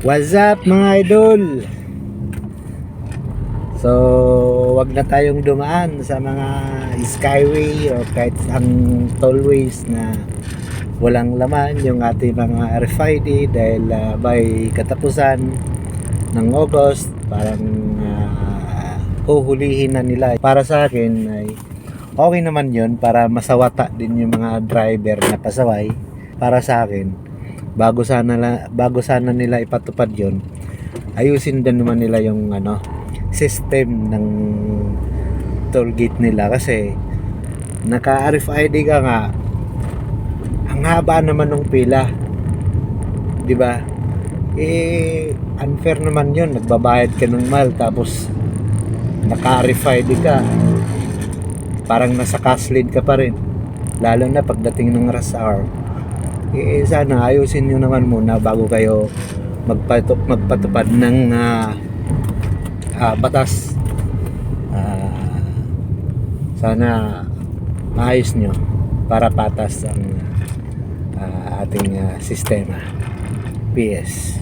What's up mga idol? So, wag na tayong dumaan sa mga skyway o kahit ang tollways na walang laman yung ating mga RFID dahil by katapusan ng August parang huhulihin na nila. Para sa akin ay okay naman yun para masawata din yung mga driver na pasaway. Para sa akin bago sana nila ipatupad yon, ayusin din naman nila yung system ng toll gate nila, kasi naka RFID ka nga, ang haba naman ng pila, di ba? Unfair naman yun, nagbabayad ka ng mahal tapos naka RFID ka, parang nasa cash lane ka pa rin, lalo na pagdating ng rush hour. Sana ayusin nyo naman muna bago kayo magpatupad ng batas. Sana maayos nyo para patas ang ating sistema. PS.